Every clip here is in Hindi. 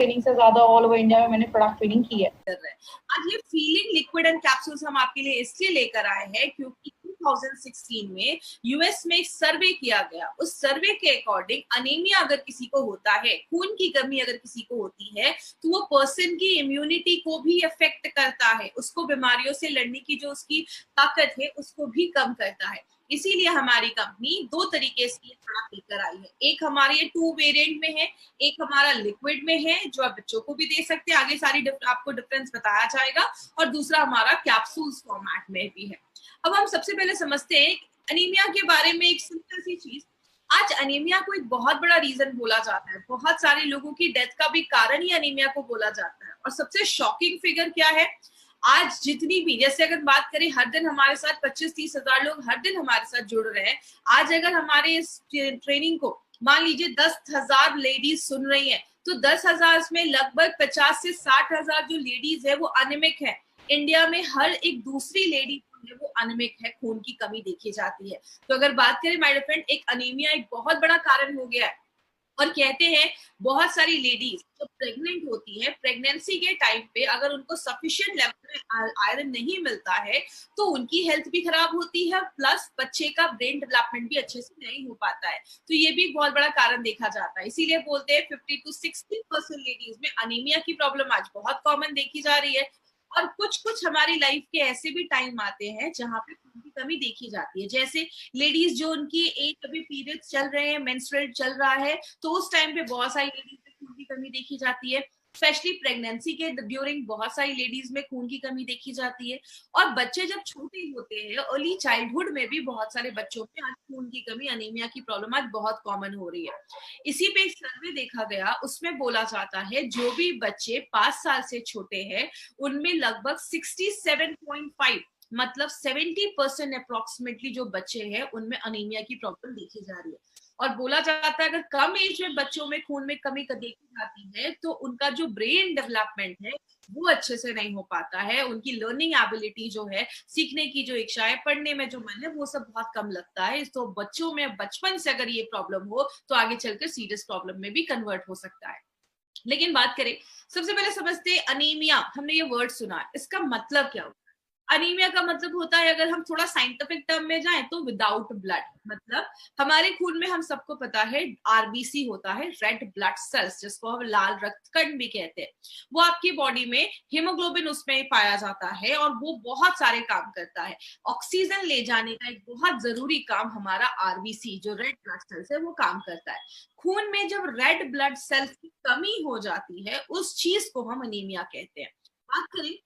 ट्रेनिंग से ज्यादा ऑल ओवर इंडिया में मैंने प्रोडक्ट ट्रेनिंग की है। आज ये फीलिंग लिक्विड एंड कैप्सूल्स हम आपके लिए इसलिए लेकर आए हैं क्योंकि 2016 में यूएस में एक सर्वे किया गया। उस सर्वे के अकॉर्डिंग अनीमिया अगर किसी को होता है, खून की कमी अगर किसी को होती है, तो वो पर्सन की इम्यूनिटी को भी अफेक्ट करता है, उसको बीमारियों से लड़ने की जो उसकी ताकत है उसको भी कम करता है। इसीलिए हमारी कंपनी दो तरीके से ये प्रोडक्ट लेकर आई है। एक हमारी ये 2 वेरिएंट में है, एक हमारा लिक्विड में है जो आप बच्चों को भी दे सकते हैं, आगे सारी आपको डिफरेंस बताया जाएगा, और दूसरा हमारा कैप्सूल्स फॉर्मेट में भी है। अब हम सबसे पहले समझते हैं अनीमिया के बारे में एक सिंपल सी चीज। आज अनीमिया को एक बहुत बड़ा रीजन बोला जाता है, बहुत सारे लोगों की डेथ का भी कारण ही अनीमिया को बोला जाता है। और सबसे शॉकिंग फिगर क्या है, आज जितनी भी, जैसे अगर बात करें, हर दिन हमारे साथ 25-30 हजार लोग हर दिन हमारे साथ जुड़ रहे हैं। आज अगर हमारे इस ट्रेनिंग को मान लीजिए 10,000 लेडीज सुन रही हैं, तो 10,000 में लगभग 50 से 60 हजार जो लेडीज है वो अनिमिक है। इंडिया में हर एक दूसरी लेडी वो अनिमिक है, खून की कमी देखी जाती है। तो अगर बात करें माय डियर फ्रेंड, एक अनीमिया एक बहुत बड़ा कारण हो गया है। और कहते हैं बहुत सारी लेडीज जो प्रेग्नेंट होती है, प्रेगनेंसी के टाइम पे अगर उनको सफिशिएंट लेवल में आयरन नहीं मिलता है तो उनकी हेल्थ भी खराब होती है, प्लस बच्चे का ब्रेन डेवलपमेंट भी अच्छे से नहीं हो पाता है। तो ये भी एक बहुत बड़ा कारण देखा जाता है। इसीलिए बोलते हैं 50 to 60% लेडीज में अनीमिया की प्रॉब्लम आज बहुत कॉमन देखी जा रही है। और कुछ कुछ हमारी लाइफ के ऐसे भी टाइम आते हैं जहाँ पे खून की कमी देखी जाती है, जैसे लेडीज जो उनकी एक अभी पीरियड्स चल रहे हैं, मेंस्ट्रुएट चल रहा है, तो उस टाइम पे बहुत सारी लेडीज में खून की कमी देखी जाती है। स्पेशली प्रेगनेंसी के ड्यूरिंग बहुत सारी लेडीज में खून की कमी देखी जाती है। और बच्चे जब छोटे होते हैं, अर्ली चाइल्डहुड में भी बहुत सारे बच्चों में आज खून की कमी, अनीमिया की प्रॉब्लम आज बहुत कॉमन हो रही है। इसी पे एक सर्वे देखा गया, उसमें बोला जाता है जो भी बच्चे 5 साल से छोटे हैं उनमें लगभग 67.5 मतलब 70% अप्रोक्सीमेटली जो बच्चे हैं उनमें अनीमिया की प्रॉब्लम देखी जा रही है। और बोला जाता है अगर कम एज में बच्चों में खून में कमी देखी जाती है तो उनका जो ब्रेन डेवलपमेंट है वो अच्छे से नहीं हो पाता है, उनकी लर्निंग एबिलिटी जो है, सीखने की जो इच्छा है, पढ़ने में जो मन है, वो सब बहुत कम लगता है। तो बच्चों में बचपन से अगर ये प्रॉब्लम हो तो आगे चलकर सीरियस प्रॉब्लम में भी कन्वर्ट हो सकता है। लेकिन बात करें, सबसे पहले समझते हैं अनीमिया। हमने ये वर्ड सुना, इसका मतलब क्या होता है? अनीमिया का मतलब होता है, अगर हम थोड़ा साइंटिफिक टर्म में जाएं तो विदाउट ब्लड। मतलब हमारे खून में, हम सबको पता है, आरबीसी होता है, रेड ब्लड सेल्स, जिसको हम लाल रक्त कण भी कहते हैं। वो आपकी बॉडी में हीमोग्लोबिन उसमें पाया जाता है और वो बहुत सारे काम करता है। ऑक्सीजन ले जाने का एक बहुत जरूरी काम हमारा आरबीसी जो रेड ब्लड सेल्स है वो काम करता है। खून में जब रेड ब्लड सेल्स की कमी हो जाती है उस चीज को हम अनीमिया कहते हैं। बात करें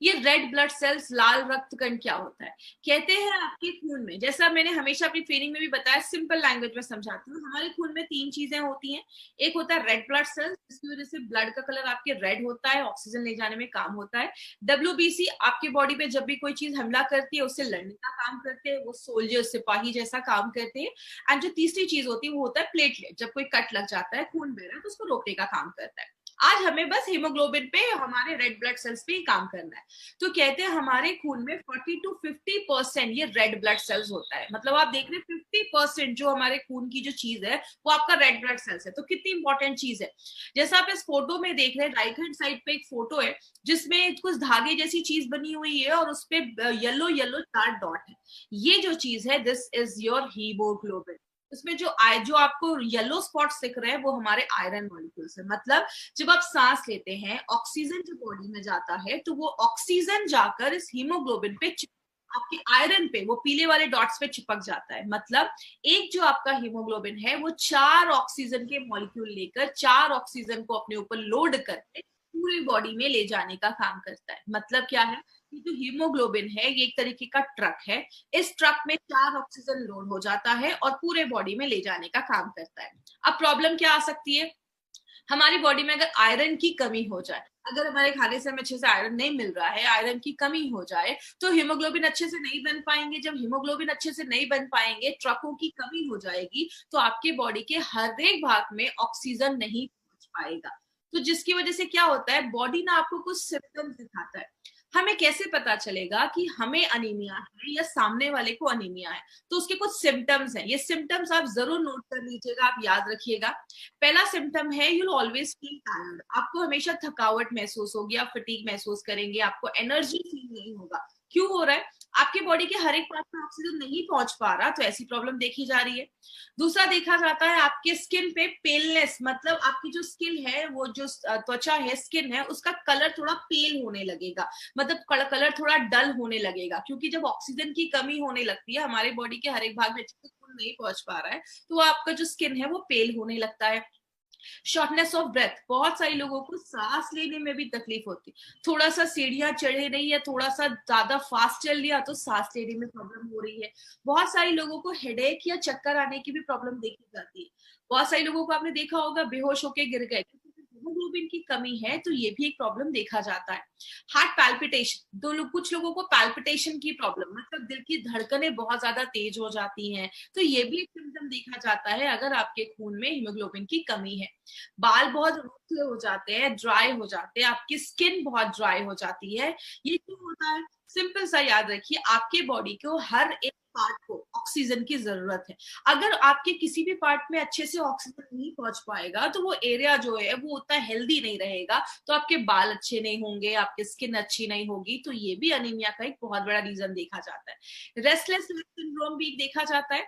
ये रेड ब्लड सेल्स, लाल रक्त कण क्या होता है, कहते हैं आपके खून में, जैसा मैंने हमेशा अपनी ट्रेनिंग में भी बताया, सिंपल लैंग्वेज में समझाती हूँ, हमारे खून में 3 चीजें होती हैं। एक होता है रेड ब्लड सेल्स, जिसकी वजह से ब्लड का कलर आपके रेड होता है, ऑक्सीजन ले जाने में काम होता है। डब्ल्यूबीसी, आपकी बॉडी पे जब भी कोई चीज हमला करती है उससे लड़ने का काम करते हैं, वो सोल्जर, सिपाही जैसा काम करते हैं। एंड जो तीसरी चीज होती है वो होता है प्लेटलेट, जब कोई कट लग जाता है, खून बह रहा है, तो उसको रोकने का काम करता है। आज हमें बस हीमोग्लोबिन पे, हमारे रेड ब्लड सेल्स पे ही काम करना है। तो कहते हैं हमारे खून में 40 to 50% ये रेड ब्लड सेल्स होता है। मतलब आप देख रहे हैं 50% जो हमारे खून की जो चीज है वो आपका रेड ब्लड सेल्स है। तो कितनी इंपॉर्टेंट चीज है। जैसा आप इस फोटो में देख रहे हैं, राइट हैंड साइड पे एक फोटो है जिसमें कुछ धागे जैसी चीज बनी हुई है और उस पे येलो येलो 4 डॉट है। ये जो चीज है, दिस इज योर हीमोग्लोबिन। उसमें जो आपको येलो स्पॉट्स दिख रहे हैं वो हमारे आयरन मॉलिक्यूल्स है। मतलब जब आप सांस लेते हैं, ऑक्सीजन जो बॉडी में जाता है तो वो ऑक्सीजन जाकर इस हीमोग्लोबिन पे, आपके आयरन पे, वो पीले वाले डॉट्स पे चिपक जाता है। मतलब एक जो आपका हीमोग्लोबिन है वो 4 ऑक्सीजन के मॉलिक्यूल लेकर, 4 ऑक्सीजन को अपने ऊपर लोड करके पूरी बॉडी में ले जाने का काम करता है। मतलब क्या है, ये जो हीमोग्लोबिन है ये एक तरीके का ट्रक है। इस ट्रक में 4 ऑक्सीजन लोड हो जाता है और पूरे बॉडी में ले जाने का काम करता है। अब प्रॉब्लम क्या आ सकती है, हमारी बॉडी में अगर आयरन की कमी हो जाए, अगर हमारे खाने से हमें अच्छे से आयरन नहीं मिल रहा है, आयरन की कमी हो जाए, तो हीमोग्लोबिन अच्छे से नहीं बन पाएंगे। जब हीमोग्लोबिन अच्छे से नहीं बन पाएंगे, ट्रकों की कमी हो जाएगी, तो आपके बॉडी के हर एक भाग में ऑक्सीजन नहीं पहुंच पाएगा। तो जिसकी वजह से क्या होता है, बॉडी ना आपको कुछ सिम्टम्स दिखाता है। हमें कैसे पता चलेगा कि हमें अनीमिया है या सामने वाले को अनीमिया है? तो उसके कुछ सिम्टम्स हैं, ये सिम्टम्स आप जरूर नोट कर लीजिएगा, आप याद रखिएगा। पहला सिम्टम है you will always feel tired, आपको हमेशा थकावट महसूस होगी, आप फटीग महसूस करेंगे, आपको एनर्जी फील नहीं होगा। क्यों हो रहा है? आपके बॉडी के हर एक पार्ट में ऑक्सीजन नहीं पहुंच पा रहा, तो ऐसी प्रॉब्लम देखी जा रही है। दूसरा देखा जाता है आपके स्किन पे पेलनेस, मतलब आपकी जो स्किन है, वो जो त्वचा है, स्किन है, उसका कलर थोड़ा पेल होने लगेगा, मतलब कलर थोड़ा डल होने लगेगा, क्योंकि जब ऑक्सीजन की कमी होने लगती है, हमारे बॉडी के हर एक भाग में अच्छे से खून नहीं पहुंच पा रहा है, तो वो आपका जो स्किन है वो पेल होने लगता है। शॉर्टनेस ऑफ ब्रेथ, बहुत सारे लोगों को सांस लेने में भी तकलीफ होती है, थोड़ा सा सीढ़ियां चढ़े रही है, थोड़ा सा ज्यादा फास्ट चल लिया तो सांस लेने में प्रॉब्लम हो रही है। बहुत सारे लोगों को हेडेक या चक्कर आने की भी प्रॉब्लम देखी जाती है। बहुत सारे लोगों को आपने देखा होगा बेहोश होके गिर गए, हीमोग्लोबिन की कमी है, तो ये भी एक प्रॉब्लम देखा जाता है। हार्ट पैल्पिटेशन, कुछ लोगों को पैल्पिटेशन की प्रॉब्लम, मतलब दिल की धड़कनें बहुत ज्यादा तेज हो जाती हैं, तो ये भी एक सिम्टम देखा जाता है अगर आपके खून में हीमोग्लोबिन की कमी है। बाल बहुत रूखे हो जाते हैं, ड्राई हो जाते हैं, आपकी स्किन बहुत ड्राई हो जाती है। ये क्यों होता है? सिंपल सा याद रखिए, आपके बॉडी को हर एक पार्ट को ऑक्सीजन की जरूरत है। अगर आपके किसी भी पार्ट में अच्छे से ऑक्सीजन नहीं पहुंच पाएगा, तो वो एरिया जो है वो उतना हेल्दी नहीं रहेगा, तो आपके बाल अच्छे नहीं होंगे, आपकी स्किन अच्छी नहीं होगी, तो ये भी अनीमिया का एक बहुत बड़ा रीजन देखा जाता है। रेस्टलेस सिंड्रोम भी देखा जाता है,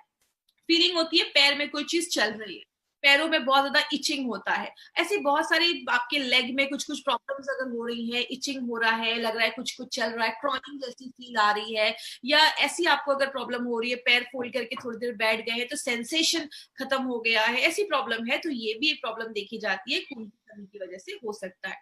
फीलिंग होती है पैर में कोई चीज चल रही है, पैरों में बहुत ज्यादा इचिंग होता है। ऐसे बहुत सारे आपके लेग में कुछ कुछ प्रॉब्लम्स अगर हो रही है, इचिंग हो रहा है, लग रहा है कुछ कुछ चल रहा है, क्रॉनिंग जैसी फील आ रही है, या ऐसी आपको अगर प्रॉब्लम हो रही है, पैर फोल्ड करके थोड़ी देर बैठ गए हैं तो सेंसेशन खत्म हो गया है, ऐसी प्रॉब्लम है, तो ये भी एक प्रॉब्लम देखी जाती है, खून की कमी की वजह से हो सकता है।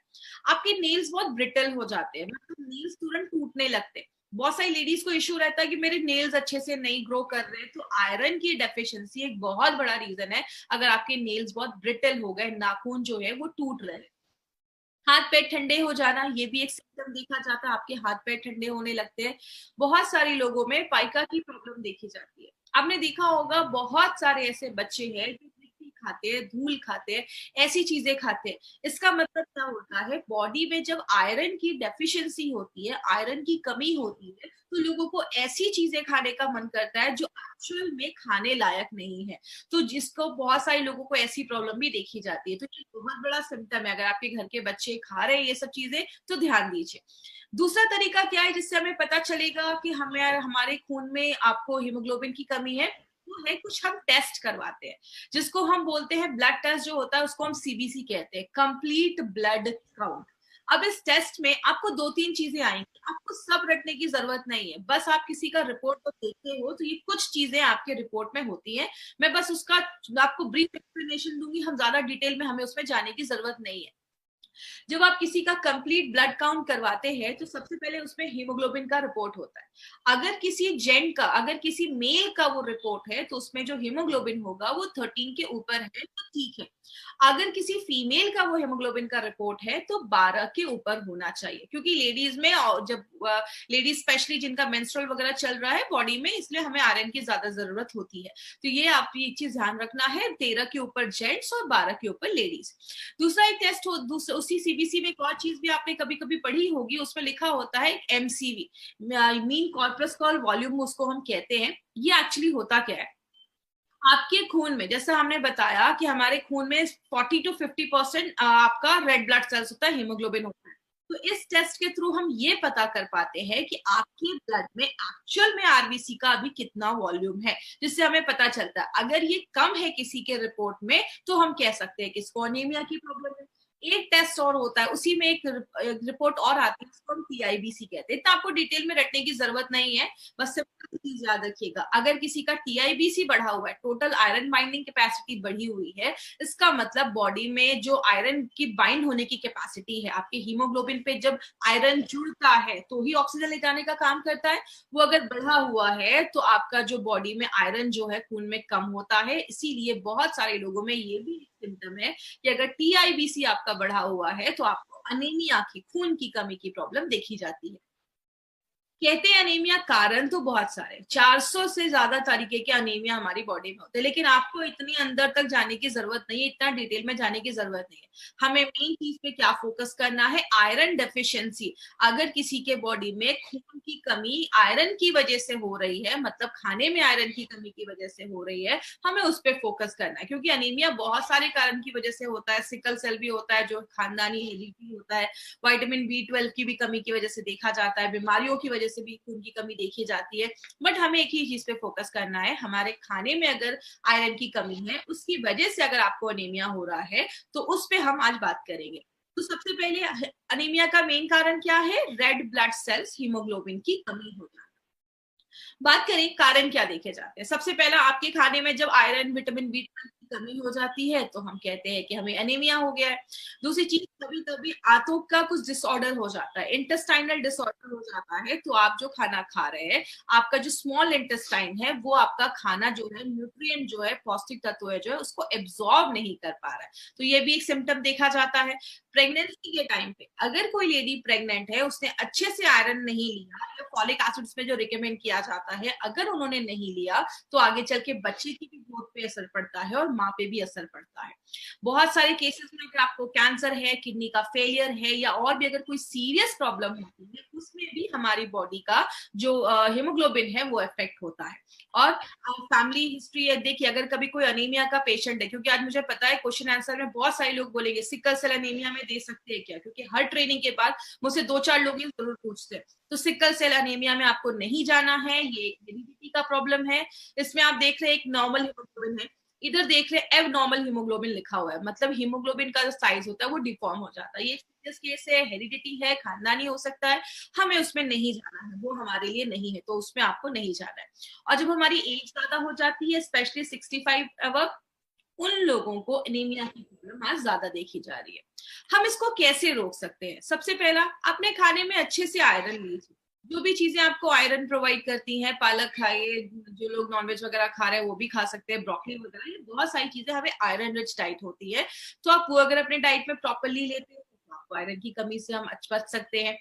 आपके नेल्स बहुत ब्रिटल हो जाते हैं, मतलब नेल्स तुरंत टूटने लगते हैं। बहुत सारी लेडीज को इश्यू रहता है कि मेरे नेल्स अच्छे से नहीं ग्रो कर रहे, तो आयरन की डेफिशिएंसी एक बहुत बड़ा रीजन है अगर आपके नेल्स बहुत ब्रिटल हो गए, नाखून जो है वो टूट रहे। हाथ पैर ठंडे हो जाना, ये भी एक सिम्टम देखा जाता है, आपके हाथ पैर ठंडे होने लगते हैं। बहुत सारे लोगों में पाइका की प्रॉब्लम देखी जाती है। आपने देखा होगा बहुत सारे ऐसे बच्चे हैं जो मिट्टी खाते हैं, धूल खाते हैं, ऐसी चीजें खाते हैं। इसका मतलब क्या होता है, बॉडी में जब आयरन की डेफिशिएंसी होती है, आयरन की कमी होती है, तो लोगों को ऐसी चीजें खाने का मन करता है जो एक्चुअल में खाने लायक नहीं है, तो जिसको बहुत सारे लोगों को ऐसी प्रॉब्लम भी देखी जाती है। तो ये बहुत बड़ा सिम्टम है, अगर आपके घर के बच्चे खा रहे हैं ये सब चीजें तो ध्यान दीजिए। दूसरा तरीका क्या है जिससे हमें पता चलेगा कि हमें हमारे खून में आपको हीमोग्लोबिन की कमी है, वो है कुछ हम टेस्ट करवाते हैं, जिसको हम बोलते हैं ब्लड टेस्ट जो होता है, उसको हम सीबीसी कहते हैं, कंप्लीट ब्लड काउंट। अब इस टेस्ट में आपको दो तीन चीजें आएंगी, आपको सब रटने की जरूरत नहीं है, बस आप किसी का रिपोर्ट को देखते हो तो ये कुछ चीजें आपके रिपोर्ट में होती हैं। मैं बस उसका आपको ब्रीफ एक्सप्लेनेशन दूंगी, हम ज्यादा डिटेल में हमें उसमें जाने की जरूरत नहीं है। जब आप किसी का कंप्लीट ब्लड काउंट करवाते हैं तो सबसे पहले उसमें हीमोग्लोबिन का रिपोर्ट होता है। अगर किसी जेंट का, अगर किसी मेल का वो रिपोर्ट है तो उसमें जो हीमोग्लोबिन होगा वो 13 के ऊपर है तो ठीक है। अगर किसी फीमेल का वो हीमोग्लोबिन का रिपोर्ट है तो 12 के ऊपर होना चाहिए, क्योंकि लेडीज में, जब लेडीज स्पेशली जिनका मेंस्ट्रुअल वगैरह चल रहा है बॉडी में, इसलिए हमें आयरन की ज्यादा जरूरत होती है। तो ये आप ये चीज ध्यान रखना है, 13 के ऊपर जेंट्स और 12 के ऊपर लेडीज। दूसरा एक टेस्ट हो, उसी सीबीसी में एक और चीज भी आपने कभी कभी पढ़ी होगी, उसमें लिखा होता है एमसीवी, मीन कॉर्पस्कुलर वॉल्यूम उसको हम कहते हैं। ये एक्चुअली होता क्या है, आपके खून में, जैसा हमने बताया कि हमारे खून में 40 to 50% आपका रेड ब्लड सेल्स होता है, हीमोग्लोबिन होता है। तो इस टेस्ट के थ्रू हम ये पता कर पाते हैं कि आपके ब्लड में एक्चुअल में आरबीसी का अभी कितना वॉल्यूम है, जिससे हमें पता चलता है। अगर ये कम है किसी के रिपोर्ट में तो हम कह सकते हैं कि इसको अनीमिया की प्रॉब्लम है। एक टेस्ट और होता है, उसी में एक रिपोर्ट और आती है, उसको हम टीआईबीसी कहते हैं। तो आपको डिटेल में रटने की जरूरत नहीं है, बस सिंपल चीज याद रखिएगा, अगर किसी का टीआईबीसी बढ़ा हुआ है, टोटल आयरन बाइंडिंग कैपेसिटी बढ़ी हुई है, इसका मतलब बॉडी में जो आयरन की बाइंड होने की कैपेसिटी है, आपके हीमोग्लोबिन पे जब आयरन जुड़ता है तो ही ऑक्सीजन ले जाने का काम करता है, वो अगर बढ़ा हुआ है तो आपका जो बॉडी में आयरन जो है खून में कम होता है। इसीलिए बहुत सारे लोगों में ये भी सिम्टम है कि अगर टीआईबीसी आपका बढ़ा हुआ है तो आपको अनीमिया की, खून की कमी की प्रॉब्लम देखी जाती है। कहते हैं अनीमिया, कारण तो बहुत सारे, 400 से ज्यादा तरीके के अनीमिया हमारी बॉडी में होते हैं, लेकिन आपको इतनी अंदर तक जाने की जरूरत नहीं है, इतना डिटेल में जाने की जरूरत नहीं है। हमें मेन चीज पे क्या फोकस करना है, आयरन डेफिशिएंसी। अगर किसी के बॉडी में खून की कमी आयरन की वजह से हो रही है, मतलब खाने में आयरन की कमी की वजह से हो रही है, हमें उस पर फोकस करना है, क्योंकि अनीमिया बहुत सारे कारण की वजह से होता है। सिकल सेल भी होता है जो खानदानी हेरिडिटी होता है, विटामिन B12 की भी कमी की वजह से देखा जाता है, बीमारियों की वजह से भी खून की कमी देखी जाती है। बट हमें एक ही चीज पे फोकस करना है, हमारे खाने में अगर आयरन की कमी है, उसकी वजह से अगर आपको अनीमिया हो रहा है, तो उस पे हम आज बात करेंगे। तो सबसे पहले अनीमिया का मेन कारण क्या है, रेड ब्लड सेल्स, हीमोग्लोबिन की कमी हो जाना। बात करें कारण क्या देखे जाते हैं, सबसे पहला आपके खाने में जब आयरन विटामिन B12 की कमी हो जाती है तो हम कहते हैं कि हमें अनीमिया हो गया है। दूसरी चीज, कभी कभी आंतों का कुछ डिसऑर्डर हो जाता है, इंटेस्टाइनल डिसऑर्डर हो जाता है, तो आप जो खाना खा रहे हैं, आपका जो स्मॉल इंटेस्टाइन है वो आपका खाना जो है, न्यूट्रिएंट जो है, पौष्टिक तत्व है जो है, उसको एब्जॉर्ब नहीं कर पा रहा है, तो ये भी एक सिम्टम देखा जाता है। प्रेगनेंसी के टाइम पे अगर कोई लेडी प्रेग्नेंट है, उसने अच्छे से आयरन नहीं लिया, या फॉलिक एसिड में जो रिकमेंड किया जाता है अगर उन्होंने नहीं लिया, तो आगे चल के बच्चे की भी ग्रोथ पे असर पड़ता है और माँ पे भी असर पड़ता है। बहुत सारे केसेस में अगर आपको कैंसर है, किडनी का फेलियर है, या और भी अगर कोई सीरियस प्रॉब्लम होती है, उसमें भी हमारी बॉडी का जो हीमोग्लोबिन है वो इफेक्ट होता है। और फैमिली हिस्ट्री है, देखिए अगर कभी कोई अनीमिया का पेशेंट है, क्योंकि आज मुझे पता है क्वेश्चन आंसर में बहुत सारे लोग बोलेंगे सिकल सेल अनीमिया में दे सकते हैं क्या, क्योंकि हर ट्रेनिंग के बाद मुझसे 2-4 लोग ये जरूर पूछते हैं। तो सिकल सेल अनीमिया में आपको नहीं जाना है, ये हेरिडिटी का प्रॉब्लम है। इसमें आप देख रहे हैं एक नॉर्मल हीमोग्लोबिन है, इधर देख रहे हैं एब नॉर्मल हीमोग्लोबिन लिखा हुआ है, मतलब हीमोग्लोबिन का जो साइज होता है वो डिफॉर्म हो जाता है। ये सीरियस केस है, हेरिडिटी है, खानदानी हो सकता है, हमें उसमें नहीं जाना है, वो हमारे लिए नहीं है, तो उसमें आपको नहीं जाना है। और जब हमारी एज ज्यादा हो जाती है, स्पेशली 65 अबव, उन लोगों को एनीमिया की प्रॉब्लम आज ज्यादा देखी जा रही है। हम इसको कैसे रोक सकते हैं, सबसे पहला, अपने खाने में अच्छे से आयरन लीजिए। जो भी चीजें आपको आयरन प्रोवाइड करती हैं, पालक खाइए, जो लोग नॉनवेज वगैरह खा रहे हैं वो भी खा सकते हैं, ब्रोकली वगैरह, ये बहुत सारी चीजें हमें आयरन रिच डाइट होती है। तो आप वो अगर अपने डाइट में प्रॉपरली लेते हैं तो आपको आयरन की कमी से हम बच सकते हैं।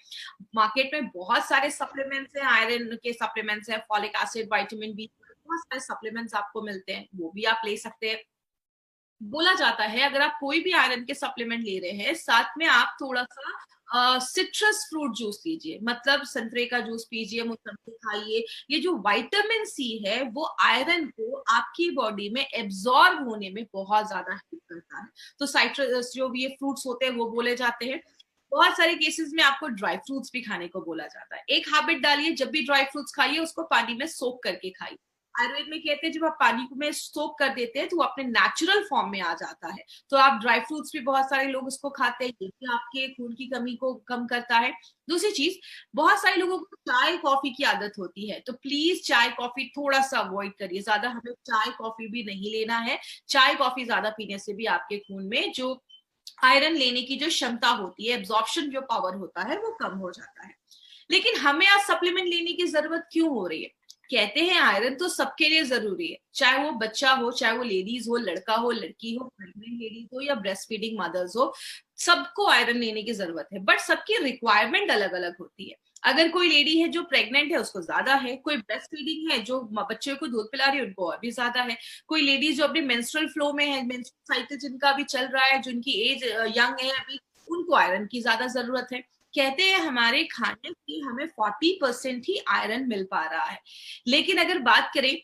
मार्केट में बहुत सारे सप्लीमेंट्स हैं, आयरन के सप्लीमेंट्स हैं, फॉलिक एसिड, विटामिन B, बहुत सारे सप्लीमेंट्स आपको मिलते हैं, वो भी आप ले सकते हैं। बोला जाता है अगर आप कोई भी आयरन के सप्लीमेंट ले रहे हैं, साथ में आप थोड़ा सा सिट्रस फ्रूट जूस लीजिए, मतलब संतरे का जूस पीजिए, मौसमी खाइए। ये जो विटामिन C है वो आयरन को आपकी बॉडी में एब्जॉर्ब होने में बहुत ज्यादा हेल्प करता है। तो साइट्रस जो भी ये फ्रूट्स होते हैं वो बोले जाते हैं। बहुत सारे केसेस में आपको ड्राई फ्रूट्स भी खाने को बोला जाता है। एक हैबिट डालिए, जब भी ड्राई फ्रूट्स खाइए उसको पानी में सोक करके खाइए। आयुर्वेद में कहते हैं जब आप पानी में सोक कर देते हैं तो वो अपने नेचुरल फॉर्म में आ जाता है। तो आप ड्राई फ्रूट्स भी बहुत सारे लोग उसको खाते हैं, ये भी आपके खून की कमी को कम करता है। दूसरी चीज, बहुत सारे लोगों को चाय कॉफी की आदत होती है, तो प्लीज चाय कॉफी थोड़ा सा अवॉइड करिए, ज्यादा हमें चाय कॉफी भी नहीं लेना है। चाय कॉफी ज्यादा पीने से भी आपके खून में जो आयरन लेने की जो क्षमता होती है, एब्जॉर्प्शन जो पावर होता है, वो कम हो जाता है। लेकिन हमें आज सप्लीमेंट लेने की जरूरत क्यों हो रही है? कहते हैं आयरन तो सबके लिए जरूरी है, चाहे वो बच्चा हो, चाहे वो लेडीज हो, लड़का हो, लड़की हो, प्रेग्नेंट लेडीज हो, या ब्रेस्ट फीडिंग मदर्स हो, सबको आयरन लेने की जरूरत है। बट सबकी रिक्वायरमेंट अलग अलग होती है। अगर कोई लेडी है जो प्रेग्नेंट है उसको ज्यादा है, कोई ब्रेस्ट फीडिंग है जो बच्चे को दूध पिला रही है उनको और भी ज्यादा है, कोई लेडीज जो अपने मेंस्ट्रुअल फ्लो में है, मेंस्ट्रुअल साइकिल जिनका भी चल रहा है, जिनकी एज यंग है अभी, उनको आयरन की ज्यादा जरूरत है। कहते हैं हमारे खाने की हमें 40% ही आयरन मिल पा रहा है। लेकिन अगर बात करें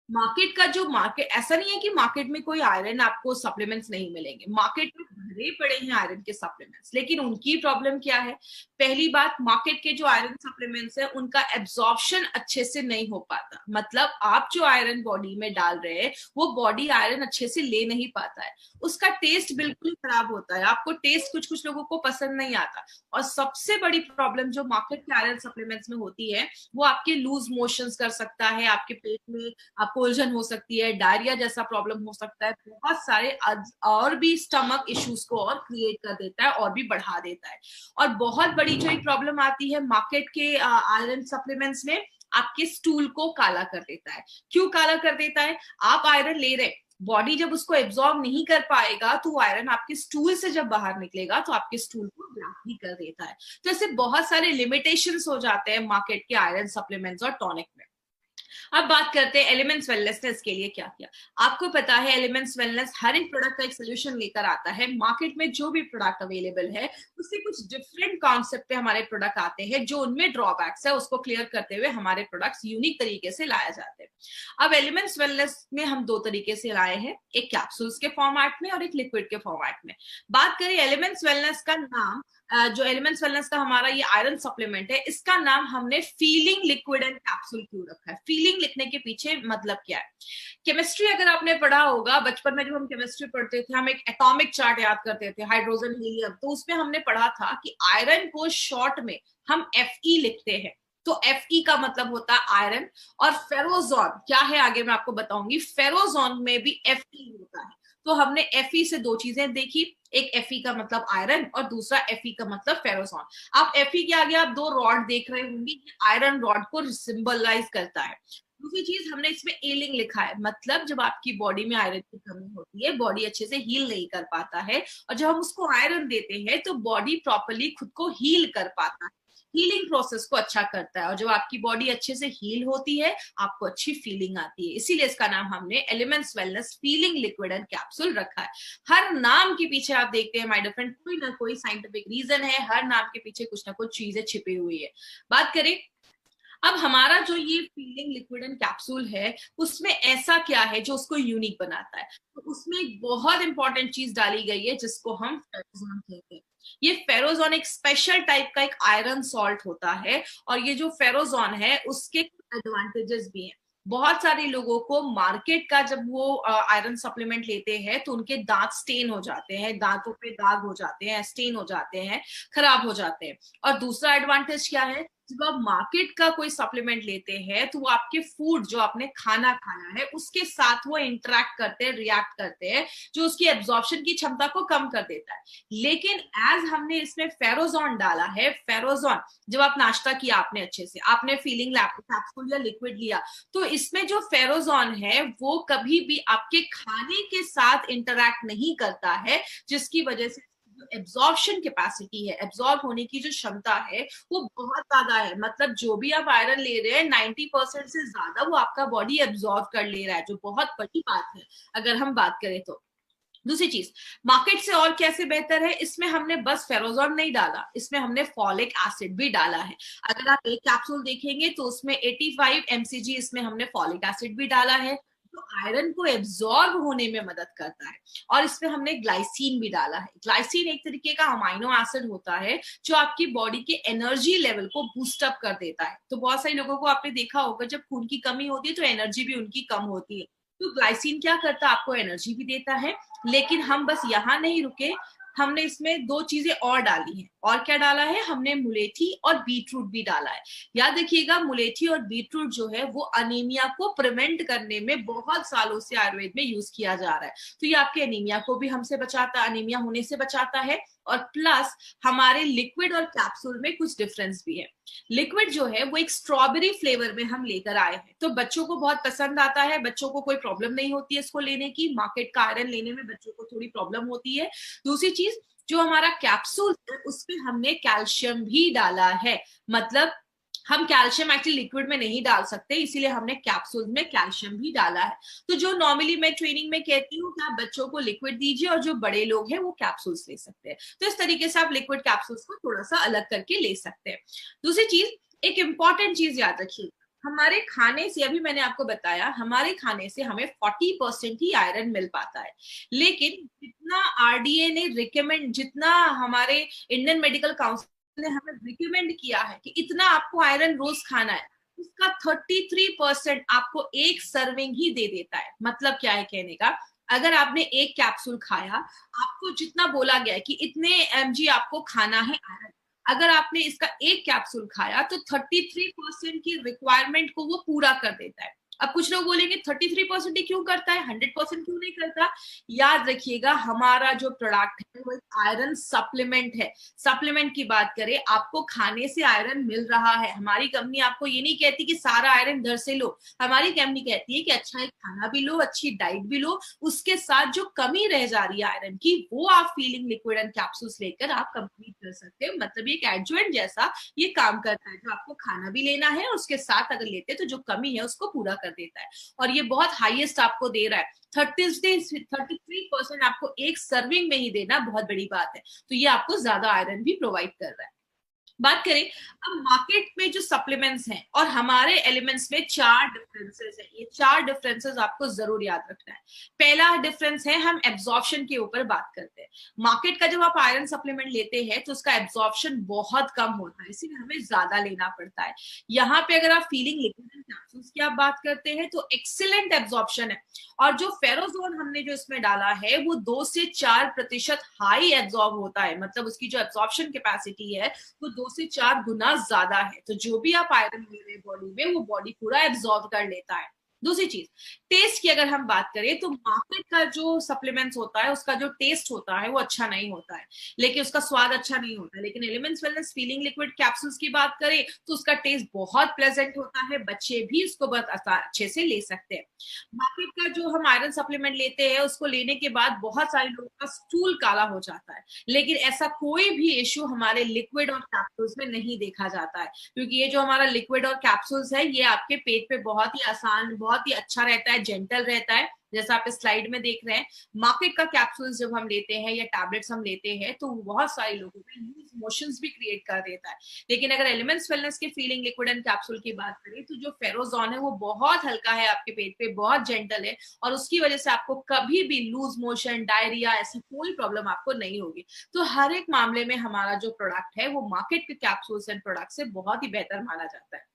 मार्केट का, जो मार्केट, ऐसा नहीं है कि मार्केट में कोई आयरन आपको सप्लीमेंट्स नहीं मिलेंगे, मार्केट में भरे पड़े हैं आयरन के सप्लीमेंट्स, लेकिन उनकी प्रॉब्लम क्या है? पहली बात, मार्केट के जो आयरन सप्लीमेंट्स है उनका एब्जॉर्प्शन अच्छे से नहीं हो पाता, मतलब आप जो आयरन बॉडी में डाल रहे हैं वो बॉडी आयरन अच्छे से ले नहीं पाता है, उसका टेस्ट बिल्कुल खराब होता है, आपको टेस्ट कुछ कुछ लोगों को पसंद नहीं आता। और सबसे बड़ी प्रॉब्लम जो मार्केट के आयरन सप्लीमेंट्स में होती है, वो आपके लूज मोशंस कर सकता है, आपके पेट में आपको उलझन हो सकती है, डायरिया जैसा प्रॉब्लम हो सकता है, बहुत सारे और भी स्टमक इश्यूज को और क्रिएट कर देता है और भी बढ़ा देता है। और बहुत बड़ी जो एक प्रॉब्लम आती है मार्केट के आयरन सप्लीमेंट्स में, आपके स्टूल को काला कर देता है। क्यों काला कर देता है? आप आयरन ले रहे, बॉडी जब उसको एब्जॉर्ब नहीं कर पाएगा तो वो आयरन आपके स्टूल से जब बाहर निकलेगा तो आपके स्टूल को ब्लॉक भी कर देता है। तो ऐसे बहुत सारे लिमिटेशंस हो जाते हैं मार्केट के आयरन सप्लीमेंट्स और टॉनिक में। अब बात करते हैं एलिमेंट्स वेलनेस ने इसके लिए क्या किया। आपको पता है एलिमेंट्स वेलनेस हर एक प्रोडक्ट का एक सोल्यूशन लेकर आता है। मार्केट में जो भी प्रोडक्ट अवेलेबल है उससे कुछ डिफरेंट कॉन्सेप्ट पे हमारे प्रोडक्ट आते हैं, जो उनमें ड्रॉबैक्स है उसको क्लियर करते हुए हमारे प्रोडक्ट्स यूनिक तरीके से लाए जाते हैं। अब एलिमेंट्स वेलनेस में हम दो तरीके से लाए हैं, एक कैप्सूल्स के फॉर्मेट में और एक लिक्विड के फॉर्मेट में। बात करें एलिमेंट्स वेलनेस का नाम, जो एलिमेंट्स वेलनेस का हमारा ये आयरन सप्लीमेंट है, इसका नाम हमने फीलिंग लिक्विड एंड कैप्सूल क्यों रखा है? फीलिंग लिखने के पीछे मतलब क्या है? केमिस्ट्री अगर आपने पढ़ा होगा, बचपन में जब हम केमिस्ट्री पढ़ते थे हम एक एटॉमिक चार्ट याद करते थे, हाइड्रोजन हीलियम, तो उसमें हमने पढ़ा था कि आयरन को शॉर्ट में हम Fe लिखते हैं। तो Fe का मतलब होता है आयरन, और फेरोजोन क्या है आगे मैं आपको बताऊंगी। फेरोजोन में भी Fe होता है। तो हमने Fe से दो चीजें देखी, एक Fe का मतलब आयरन और दूसरा Fe का मतलब फेरोजोन। आप Fe के आगे आप दो रॉड देख रहे होंगे, आयरन रॉड को सिंबलाइज करता है। दूसरी चीज हमने इसमें एलिंग लिखा है, मतलब जब आपकी बॉडी में आयरन की कमी होती है, बॉडी अच्छे से हील नहीं कर पाता है, और जब हम उसको आयरन देते हैं तो बॉडी प्रॉपरली खुद को हील कर पाता है, हीलिंग प्रोसेस को अच्छा करता है। और जब आपकी बॉडी अच्छे से हील होती है आपको अच्छी फीलिंग आती है, इसीलिए इसका नाम हमने elements wellness feeling liquid and capsule रखा है। हर नाम के पीछे आप देखते हैं माय डियर फ्रेंड कोई ना कोई साइंटिफिक रीजन है, हर नाम के पीछे कुछ ना कुछ चीजें छिपी हुई है। बात करें अब हमारा जो ये फीलिंग लिक्विड एंड कैप्सूल है उसमें ऐसा क्या है जो उसको यूनिक बनाता है, तो उसमें एक बहुत इंपॉर्टेंट चीज डाली गई है जिसको हम फेरोजोन कहते हैं। ये फेरोजोन एक स्पेशल टाइप का एक आयरन सॉल्ट होता है, और ये जो फेरोजोन है उसके एडवांटेजेस भी हैं। बहुत सारे लोगों को मार्केट का जब वो आयरन सप्लीमेंट लेते हैं तो उनके दांत स्टेन हो जाते हैं, दांतों पे दाग हो जाते हैं, स्टेन हो जाते हैं, खराब हो जाते हैं। और दूसरा एडवांटेज क्या है, जब आप मार्केट का कोई सप्लीमेंट लेते हैं तो वो आपके फूड जो आपने खाना खाया है उसके साथ वो इंटरेक्ट करते हैं, रिएक्ट करते हैं, जो उसकी एब्जॉर्प्शन की क्षमता को कम कर देता है। लेकिन एज हमने इसमें फेरोजोन डाला है, फेरोजोन जब आप नाश्ता किया आपने अच्छे से, आपने फीलिंग कैप्सूल या लिक्विड लिया, तो इसमें जो फेरोजोन है वो कभी भी आपके खाने के साथ इंटरेक्ट नहीं करता है, जिसकी वजह से एब्जॉर्प्शन कैपेसिटी है, एब्जॉर्ब होने की जो क्षमता है वो बहुत ज्यादा है। मतलब जो भी आप आयरन ले रहे हैं 90% से ज्यादा वो आपका बॉडी एब्जॉर्ब कर ले रहा है, जो बहुत बड़ी बात है अगर हम बात करें तो। दूसरी चीज, मार्केट से और कैसे बेहतर है, इसमें हमने बस फेरोजोन नहीं डाला, इसमें हमने फॉलिक एसिड भी डाला है। अगर आप एक कैप्सूल देखेंगे तो उसमें 85 mcg इसमें हमने फॉलिक एसिड भी डाला है, जो आयरन को एब्जॉर्ब होने में मदद करता है। और इसमें हमने ग्लाइसिन भी डाला है। ग्लाइसिन एक तरीके का अमाइनो एसिड होता है जो आपकी बॉडी के एनर्जी लेवल को बूस्ट अप कर देता है। तो बहुत सारे लोगों को आपने देखा होगा जब खून की कमी होती है तो एनर्जी भी उनकी कम होती है, तो ग्लाइसिन क्या करता है, आपको एनर्जी भी देता है। लेकिन हम बस यहाँ नहीं रुके, हमने इसमें दो चीजें और डाली हैं। और क्या डाला है, हमने मुलेठी और बीटरूट भी डाला है। याद रखिएगा मुलेठी और बीटरूट जो है वो अनीमिया को प्रिवेंट करने में बहुत सालों से आयुर्वेद में यूज किया जा रहा है। तो ये आपके अनीमिया को भी हमसे बचाता, अनीमिया होने से बचाता है। और प्लस हमारे लिक्विड और कैप्सूल में कुछ डिफरेंस भी है। लिक्विड जो है वो एक स्ट्रॉबेरी फ्लेवर में हम लेकर आए हैं, तो बच्चों को बहुत पसंद आता है, बच्चों को कोई प्रॉब्लम नहीं होती है इसको लेने की। मार्केट का आयरन लेने में बच्चों को थोड़ी प्रॉब्लम होती है। दूसरी चीज, जो हमारा कैप्सूल है उसमें हमने कैल्शियम भी डाला है, मतलब हम कैल्शियम एक्चुअली लिक्विड में नहीं डाल सकते, इसीलिए हमने कैप्सूल में कैल्शियम भी डाला है। तो जो नॉर्मली मैं ट्रेनिंग में कहती हूँ कि आप बच्चों को लिक्विड दीजिए और जो बड़े लोग हैं वो कैप्सूल्स ले सकते हैं। तो इस तरीके से आप लिक्विड कैप्सूल्स को थोड़ा सा अलग करके ले सकते हैं। दूसरी चीज, एक इंपॉर्टेंट चीज याद रखिए, हमारे खाने से, अभी मैंने आपको बताया हमारे खाने से हमें 40% ही आयरन मिल पाता है। लेकिन जितना आरडीए ने रिकमेंड, जितना हमारे इंडियन मेडिकल काउंसिल ने हमें रिकमेंड किया है कि इतना आपको आयरन रोज खाना है, उसका 33% आपको एक सर्विंग ही दे देता है। मतलब क्या है कहने का, अगर आपने एक कैप्सूल खाया, आपको जितना बोला गया है कि इतने mg आपको खाना है आयरन, अगर आपने इसका एक कैप्सूल खाया तो 33% की रिक्वायरमेंट को वो पूरा कर देता है। अब कुछ लोग बोलेंगे 33% ही क्यों करता है, 100% क्यों नहीं करता? याद रखिएगा, हमारा जो प्रोडक्ट है वो एक आयरन सप्लीमेंट है। सप्लीमेंट की बात करें, आपको खाने से आयरन मिल रहा है। हमारी कंपनी आपको ये नहीं कहती कि सारा आयरन घर से लो, हमारी कंपनी कहती है कि अच्छा एक खाना भी लो, अच्छी डाइट भी लो, उसके साथ जो कमी रह जा रही है आयरन की, वो आप फीलिंग लिक्विड एंड कैप्सूल्स लेकर आप कंप्लीट कर सकते हो। मतलब ये एक एडजुवेंट जैसा ये काम करता है, जो आपको खाना भी लेना है और उसके साथ अगर लेते हैं तो जो कमी है उसको पूरा कर देता है। और ये बहुत हाईएस्ट आपको दे रहा है, 33% आपको एक सर्विंग में ही देना बहुत बड़ी बात है। तो ये आपको ज्यादा आयरन भी प्रोवाइड कर रहा है। बात करें अब मार्केट में जो सप्लीमेंट्स हैं और हमारे एलिमेंट्स में 4 डिफरेंसेस हैं। ये 4 डिफरेंसेस आपको जरूर याद रखना है। पहला डिफरेंस है, हम एब्जॉर्प्शन के ऊपर बात करते हैं। मार्केट का जब आप आयरन सप्लीमेंट लेते हैं तो उसका एब्जॉर्प्शन बहुत कम होता है, इसीलिए हमें ज्यादा लेना पड़ता है। यहाँ पे अगर आप फीलिंग लिक्विड एंड कैप्सूल्स की आप बात करते हैं तो एक्सीलेंट एब्जॉर्प्शन है। और जो फेरोजोन हमने जो इसमें डाला है वो 2 से 4% हाई एब्जॉर्ब होता है, मतलब उसकी जो एब्जॉर्प्शन कैपेसिटी है वो 2 से 4 गुना ज्यादा है। तो जो भी आप आयरन ले रहे हैं बॉडी में, वो बॉडी पूरा एब्जॉर्ब कर लेता है। दूसरी चीज, टेस्ट की अगर हम बात करें तो मार्केट का जो सप्लीमेंट्स होता है उसका जो टेस्ट होता है वो अच्छा नहीं होता है, लेकिन उसका स्वाद अच्छा नहीं होता है। लेकिन elements wellness feeling liquid capsules की बात करें तो उसका टेस्ट बहुत प्लेजेंट होता है, बच्चे भी उसको बहुत अच्छे से ले सकते हैं। मार्केट का जो हम आयरन सप्लीमेंट लेते हैं उसको लेने के बाद बहुत सारे लोगों का स्टूल काला हो जाता है, लेकिन ऐसा कोई भी इश्यू हमारे लिक्विड और कैप्सूल्स में नहीं देखा जाता है, क्योंकि ये जो हमारा लिक्विड और कैप्सूल्स है ये आपके पेट पे बहुत ही आसान, बहुत ही अच्छा रहता है, जेंटल रहता है, जैसा आप इस स्लाइड में देख रहे हैं। मार्केट का कैप्सूल्स जब हम लेते हैं या टैबलेट्स हम लेते हैं तो बहुत सारे लोगों में लूज मोशंस भी क्रिएट कर देता है। लेकिन अगर एलिमेंट्स वेलनेस के फीलिंग लिक्विड एंड कैप्सूल की बात करें तो जो फेरोजोन है वो बहुत हल्का है, आपके पेट पे बहुत जेंटल है, और उसकी वजह से आपको कभी भी लूज मोशन, डायरिया, ऐसी कोई प्रॉब्लम आपको नहीं होगी। तो हर एक मामले में हमारा जो प्रोडक्ट है वो मार्केट के कैप्सूल्स एंड प्रोडक्ट से बहुत ही बेहतर माना जाता है।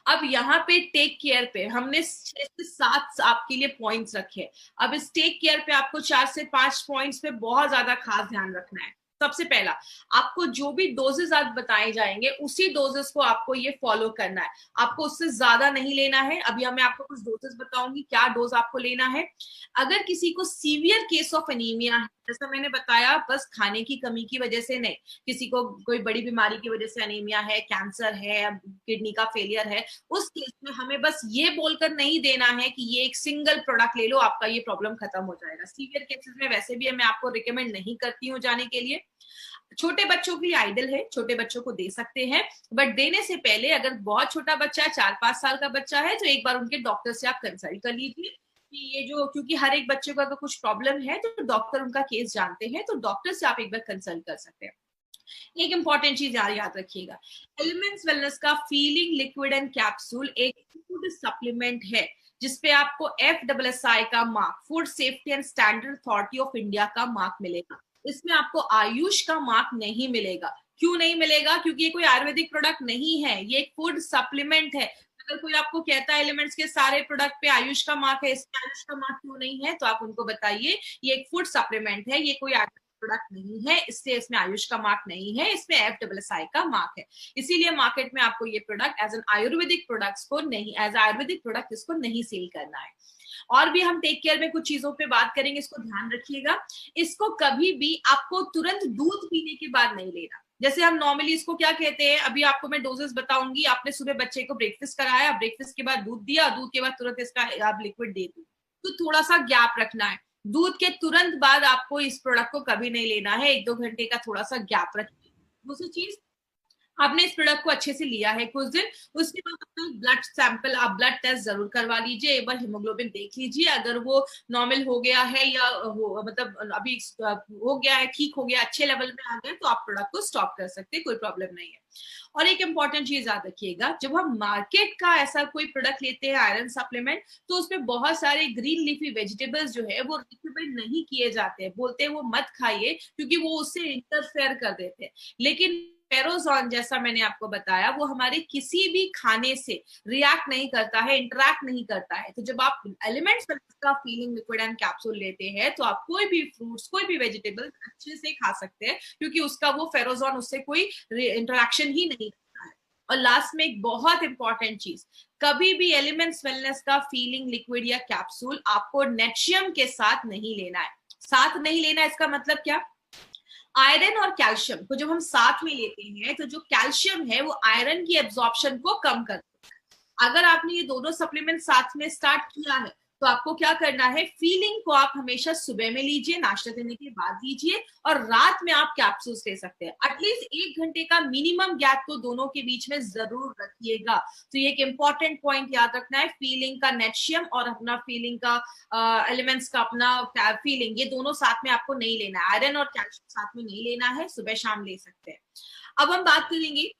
अब यहाँ पे टेक केयर पे हमने 6 से 7 आपके लिए पॉइंट्स रखे। अब इस टेक केयर पे आपको 4 से 5 पॉइंट्स पे बहुत ज्यादा खास ध्यान रखना है। सबसे पहला, आपको जो भी डोजेस आज बताए जाएंगे उसी डोजेस को आपको ये फॉलो करना है, आपको उससे ज्यादा नहीं लेना है। अभी मैं आपको कुछ डोजेस बताऊंगी क्या डोज आपको लेना है। अगर किसी को सीवियर केस ऑफ एनीमिया है, जैसा मैंने बताया, बस खाने की कमी की वजह से नहीं, किसी को कोई बड़ी बीमारी की वजह से एनीमिया है, कैंसर है, किडनी का फेलियर है, उस केस में हमें बस ये बोलकर नहीं देना है कि ये एक सिंगल प्रोडक्ट ले लो, आपका ये प्रॉब्लम खत्म हो जाएगा। सीवियर केसेस में वैसे भी मैं आपको रिकमेंड नहीं करती हूँ जाने के लिए। छोटे बच्चों के लिए आइडल है, छोटे बच्चों को दे सकते हैं, बट देने से पहले अगर बहुत छोटा बच्चा है, 4-5 साल का बच्चा है, तो एक बार उनके डॉक्टर से आप कंसल्ट कर लीजिए कि ये जो, क्योंकि हर एक बच्चे को अगर कुछ प्रॉब्लम है तो डॉक्टर उनका केस जानते हैं, तो डॉक्टर से आप एक बार कंसल्ट कर सकते हैं। एक इंपॉर्टेंट चीज याद रखिएगा, एलिमेंट्स वेलनेस का फीलिंग लिक्विड एंड कैप्सूल एक फूड सप्लीमेंट है जिसपे आपको FSSAI का mark, food safety and standard authority of India का मार्क मिलेगा। इसमें आपको आयुष का मार्क नहीं मिलेगा। क्यों नहीं मिलेगा? क्योंकि ये कोई आयुर्वेदिक प्रोडक्ट नहीं है, ये एक फूड सप्लीमेंट है। अगर कोई आपको कहता है एलिमेंट्स के सारे प्रोडक्ट पे आयुष का मार्क है, इसमें आयुष का मार्क क्यों नहीं है, तो आप उनको बताइए ये एक फूड सप्लीमेंट है, ये कोई प्रोडक्ट नहीं है, इसलिए इसमें आयुष का मार्क नहीं है, इसमें FSSAI का मार्क है। इसीलिए मार्केट में आपको ये product as an Ayurvedic products को नहीं, एज आयुर्वेदिक प्रोडक्ट इसको नहीं सेल करना है। और भी हम टेक केयर में कुछ चीजों पे बात करेंगे, इसको ध्यान रखिएगा। इसको कभी भी आपको तुरंत दूध पीने के बाद नहीं लेना। जैसे हम नॉर्मली इसको क्या कहते हैं, अभी आपको मैं डोजेस बताऊंगी। आपने सुबह बच्चे को ब्रेकफास्ट कराया, ब्रेकफास्ट के बाद दूध दिया, दूध के बाद तुरंत इसका आप लिक्विड दे दो, तो थोड़ा सा गैप रखना है। दूध के तुरंत बाद आपको इस प्रोडक्ट को कभी नहीं लेना है, 1-2 घंटे का थोड़ा सा गैप रखिए। दूसरी चीज, आपने इस प्रोडक्ट को अच्छे से लिया है कुछ दिन, उसके बाद अपना ब्लड सैंपल, आप ब्लड टेस्ट जरूर करवा लीजिए, एक बार हीमोग्लोबिन देख लीजिए, अगर वो नॉर्मल हो गया है या मतलब अभी हो गया है, ठीक हो गया, अच्छे लेवल में आ गया, तो आप प्रोडक्ट को स्टॉप कर सकते हैं, कोई प्रॉब्लम नहीं है। और एक इंपॉर्टेंट चीज याद रखिएगा, जब हम मार्केट का ऐसा कोई प्रोडक्ट लेते हैं आयरन सप्लीमेंट, तो उसमें बहुत सारे ग्रीन लीफी वेजिटेबल्स जो है वो रिकमेंड नहीं किए जाते हैं, बोलते हैं वो मत खाइए क्योंकि वो उससे इंटरफेयर कर देते हैं। लेकिन फेरोजोन, जैसा मैंने आपको बताया, वो हमारे किसी भी खाने से रिएक्ट नहीं करता है, इंटरैक्ट नहीं करता है। तो जब आप एलिमेंट्स का फीलिंग लिक्विड एंड कैप्सूल लेते हैं तो आप कोई भी फ्रूट्स, कोई भी वेजिटेबल अच्छे से खा सकते हैं, क्योंकि उसका वो फेरोजोन उससे कोई इंटरेक्शन ही नहीं करता है। और लास्ट में एक बहुत इंपॉर्टेंट चीज, कभी भी एलिमेंट्स वेलनेस का फीलिंग लिक्विड या कैप्सूल आपको नेशियम के साथ नहीं लेना है। साथ नहीं लेना है इसका मतलब क्या? आयरन और कैल्शियम को जब हम साथ में लेते हैं तो जो कैल्शियम है वो आयरन की एब्जॉर्प्शन को कम करता है। अगर आपने ये दोनों सप्लीमेंट साथ में स्टार्ट किया है तो आपको क्या करना है, फीलिंग को आप हमेशा सुबह में लीजिए, नाश्ता करने के बाद लीजिए, और रात में आप कैप्सूल्स ले सकते हैं। एटलीस्ट 1 घंटे का मिनिमम गैप तो दोनों के बीच में जरूर रखिएगा। तो ये एक इंपॉर्टेंट पॉइंट याद रखना है, फीलिंग का नेशियम और अपना फीलिंग का एलिमेंट्स का अपना फीलिंग, ये दोनों साथ में आपको नहीं लेना है। आयरन और कैल्शियम साथ में नहीं लेना है, सुबह शाम ले सकते हैं। अब हम बात करेंगे,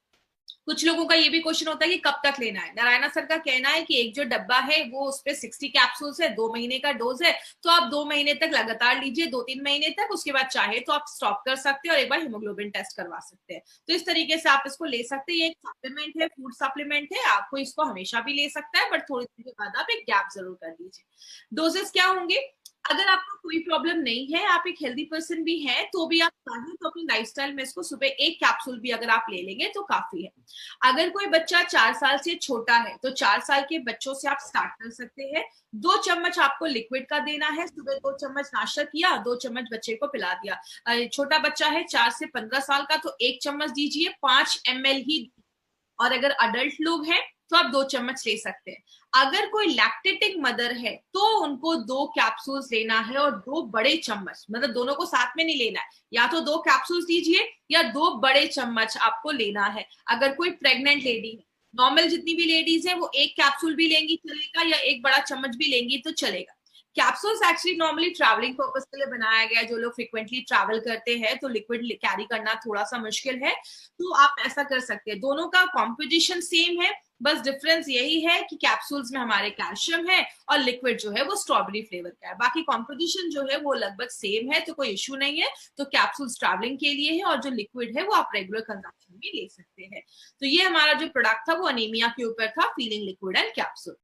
कुछ लोगों का ये भी क्वेश्चन होता है कि कब तक लेना है। नारायणा सर का कहना है कि एक जो डब्बा है वो उस पे 60 कैप्सूल्स है, 2 महीने का डोज है, तो आप 2 महीने तक लगातार लीजिए, 2-3 महीने तक, उसके बाद चाहे तो आप स्टॉप कर सकते हैं और एक बार हीमोग्लोबिन टेस्ट करवा सकते हैं। तो इस तरीके से आप इसको ले सकते हैं। ये एक सप्लीमेंट है, फूड सप्लीमेंट है, आपको इसको हमेशा भी ले सकता है, बट थोड़ी देर के बाद आप एक गैप जरूर कर लीजिए। डोजेस क्या होंगे? अगर आपको कोई प्रॉब्लम नहीं है, आप एक हेल्दी पर्सन भी हैं, तो भी आप चाहें तो अपनी लाइफस्टाइल में इसको सुबह 1 कैप्सूल भी अगर आप ले लेंगे तो काफी है। अगर कोई बच्चा 4 साल से छोटा है तो 4 साल के बच्चों से आप स्टार्ट कर सकते हैं। 2 चम्मच आपको लिक्विड का देना है, सुबह 2 चम्मच नाश्ता किया, 2 चम्मच बच्चे को पिला दिया। छोटा बच्चा है 4 से 15 साल का तो 1 चम्मच दीजिए, 5 ml ही। और अगर अडल्ट लोग हैं तो आप 2 चम्मच ले सकते हैं। अगर कोई लैक्टेटिंग मदर है तो उनको 2 कैप्सूल्स लेना है और 2 बड़े चम्मच, मतलब दोनों को साथ में नहीं लेना है, या तो 2 कैप्सूल्स दीजिए या 2 बड़े चम्मच आपको लेना है। अगर कोई प्रेग्नेंट लेडी है, नॉर्मल जितनी भी लेडीज है वो 1 कैप्सूल भी लेंगी चलेगा, या 1 बड़ा चम्मच भी लेंगी तो चलेगा। Capsules actually normally travelling purpose के लिए बनाया गया है। जो लोग फ्रिक्वेंटली ट्रैवल करते हैं तो लिक्विड कैरी करना थोड़ा सा मुश्किल है, तो आप ऐसा कर सकते हैं। दोनों का कॉम्पोजिशन सेम है, बस डिफरेंस यही है कि कैप्सूल्स में हमारे कैल्शियम है और लिक्विड जो है वो स्ट्रॉबेरी फ्लेवर का है। बाकी कॉम्पोजिशन जो है वो लगभग सेम है, तो कोई इश्यू नहीं है। तो कैप्सूल्स ट्रैवलिंग के लिए है और जो लिक्विड है वो आप रेगुलर कंजम्पशन में ले सकते हैं। तो ये हमारा जो प्रोडक्ट था वो अनीमिया के ऊपर था, फीलिंग लिक्विड एंड कैप्सूल।